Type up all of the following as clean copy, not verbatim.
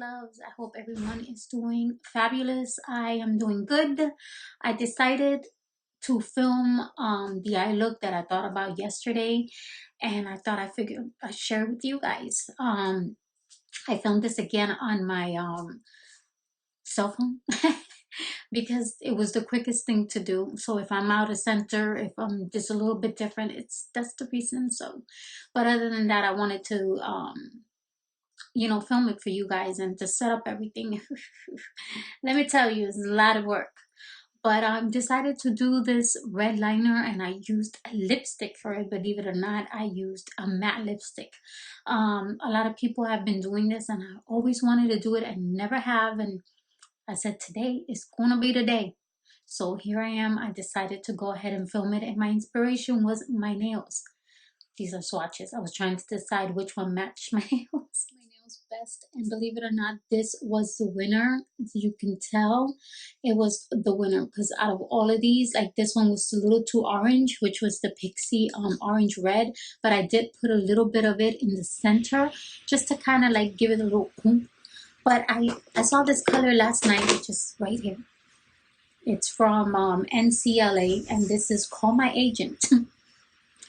loves. I hope everyone is doing fabulous. I am doing good. I decided to film the eye look that I thought about yesterday, and I thought I'd share with you guys. I filmed this again on my cell phone because it was the quickest thing to do. So if I'm out of center, if I'm just a little bit different, that's the reason. So, but other than that, I wanted to film it for you guys and to set up everything. Let me tell you, it's a lot of work. But I decided to do this red liner, and I used a lipstick for it. Believe it or not, I used a matte lipstick. A lot of people have been doing this, and I always wanted to do it and never have. And I said, today is gonna be the day. So here I am. I decided to go ahead and film it, and my inspiration was my nails. These are swatches. I was trying to decide which one matched my nails. Best, and believe it or not, this was the winner. As you can tell, it was the winner because out of all of these, like, this one was a little too orange, which was the Pixie orange red, but I did put a little bit of it in the center just to kind of like give it a little oomph. But I saw this color last night, which is right here. It's from NCLA, and this is Call My Agent.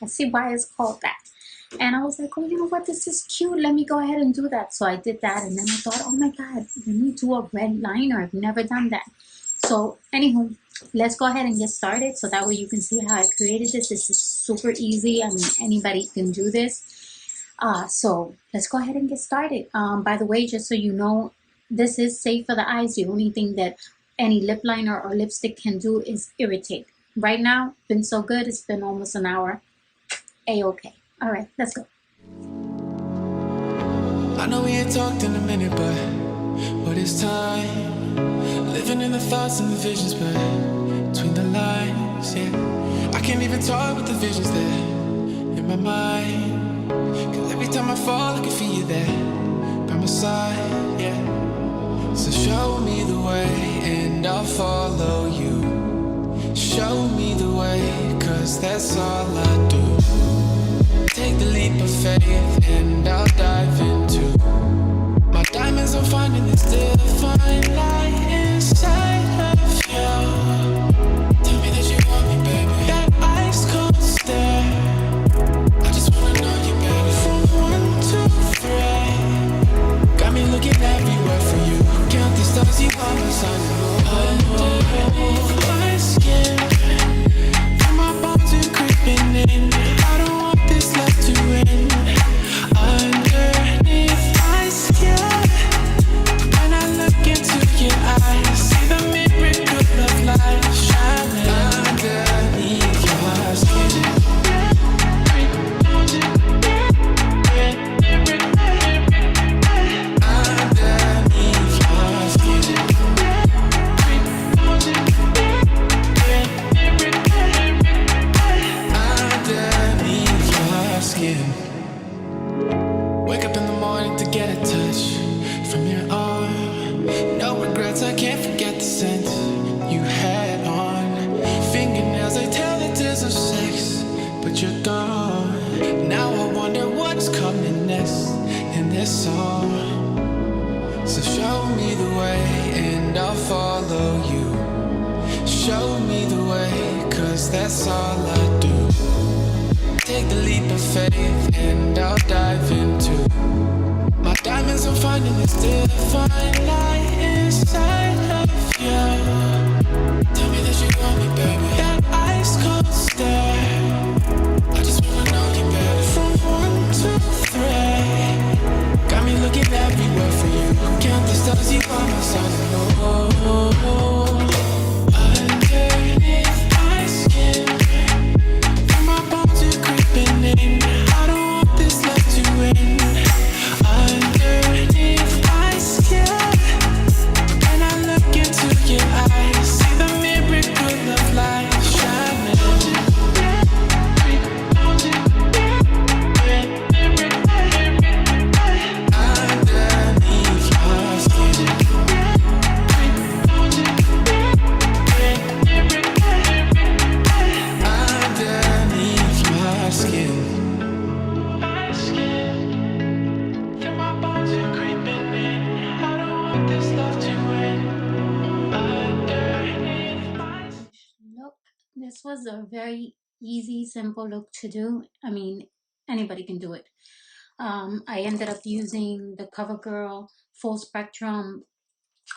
I see why it's called that. And I was like, oh, you know what? This is cute. Let me go ahead and do that. So I did that. And then I thought, oh my God, let me do a red liner. I've never done that. So anywho, let's go ahead and get started. So that way you can see how I created this. This is super easy. I mean, anybody can do this. So let's go ahead and get started. By the way, just so you know, this is safe for the eyes. The only thing that any lip liner or lipstick can do is irritate. Right now, been so good. It's been almost an hour. A-okay. All right, let's go. I know we ain't talked in a minute, but it's time. Living in the thoughts and the visions, but between the lines, yeah. I can't even talk with the visions there in my mind. Cause every time I fall, I can feel you there by my side, yeah. So show me the way and I'll follow you. Show me the way, cause that's all I do. Take the leap of faith and I'll dive into my diamonds. I'm finding this divine light inside of you. Tell me that you want me, baby. That ice cold stare, I just wanna know you, baby. From 1 to 3, got me looking everywhere for you. Count the stars, you are my sun. Underneath my skin, feel my bones are creeping in. I don't want this love to end. Underneath my skin, when I look into your eyes, see the miracle of life shining underneath your skin. Underneath your skin. Underneath your skin. Wake up in the morning to get a touch from your arm. No regrets, I can't forget the scent you had on. Fingernails, they tell the tales of sex, but you're gone. Now I wonder what's coming next in this song. So show me the way and I'll follow you. Show me the way, cause that's all I do. Take the leap of faith and I'll dive into my diamonds. I'm finding this divine light inside of you. Tell me that you want me, baby. That ice cold stare, I just wanna know you, baby. From 1 to 3, got me looking everywhere for you. Count the stars, you are my sun. Oh, underneath my skin, I don't want this love to end. Underneath my skin, when I look into your eyes, This was a very easy, simple look to do. I mean, anybody can do it. I ended up using the CoverGirl Full Spectrum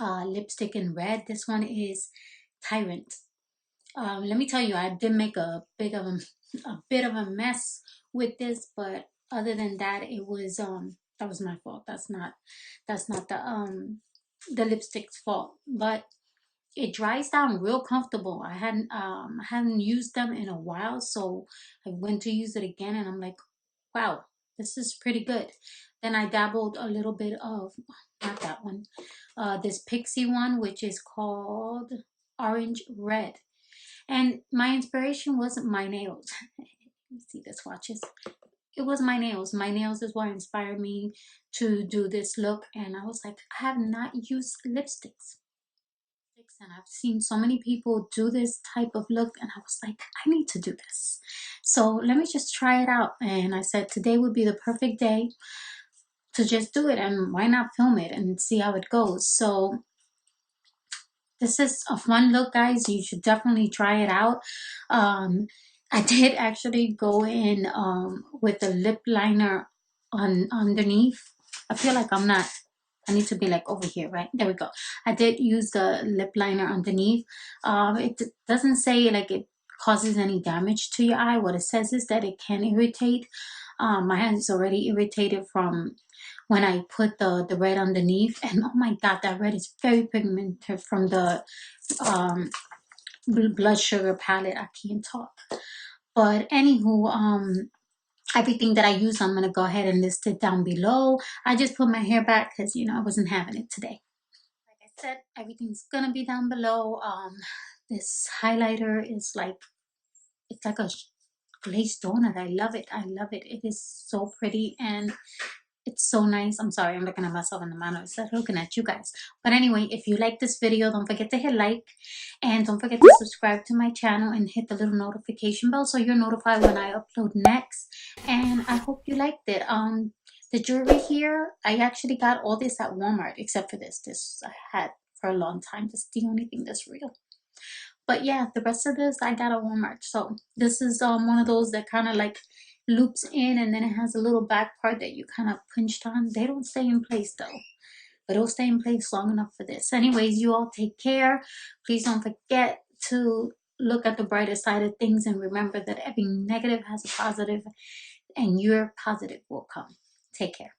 lipstick in red. This one is Tyrant. Let me tell you, I did make a bit of a mess with this, but other than that, it was that was my fault. That's not the lipstick's fault. But it dries down real comfortable. I hadn't used them in a while, so I went to use it again, and I'm like, wow, this is pretty good. Then I dabbled a little bit of, not that one, this Pixie one, which is called Orange Red. And my inspiration wasn't my nails. You see the swatches. It was my nails. My nails is what inspired me to do this look. And I was like, I have not used lipsticks. And I've seen so many people do this type of look, and I was like, I need to do this. So let me just try it out. And I said today would be the perfect day to just do it, and why not film it and see how it goes. So this is a fun look, guys. You should definitely try it out. I did actually go in with a lip liner on underneath. I feel like I need to be like over here, right? There we go. I did use the lip liner underneath. It doesn't say like it causes any damage to your eye. What it says is that it can irritate. My hand is already irritated from when I put the red underneath, and oh my god, that red is very pigmented from the um blood sugar palette. I can't talk. But anywho, everything that I use, I'm gonna go ahead and list it down below. I just put my hair back because I wasn't having it today. Like I said, everything's gonna be down below. This highlighter is like, it's like a glazed donut. I love it. I love it. It is so pretty, and it's so nice. I'm sorry, I'm looking at myself in the mirror instead of looking at you guys. But anyway, if you like this video, don't forget to hit like, and don't forget to subscribe to my channel and hit the little notification bell so you're notified when I upload next. And I hope you liked it. The jewelry here, I actually got all this at Walmart except for this. This I had for a long time. This is the only thing that's real. But yeah, the rest of this I got at Walmart. So this is one of those that kind of like loops in, and then it has a little back part that you kind of punched on. They don't stay in place though, but it'll stay in place long enough for this. Anyways, you all take care. Please don't forget to look at the brighter side of things, and remember that every negative has a positive, and your positive will come. Take care.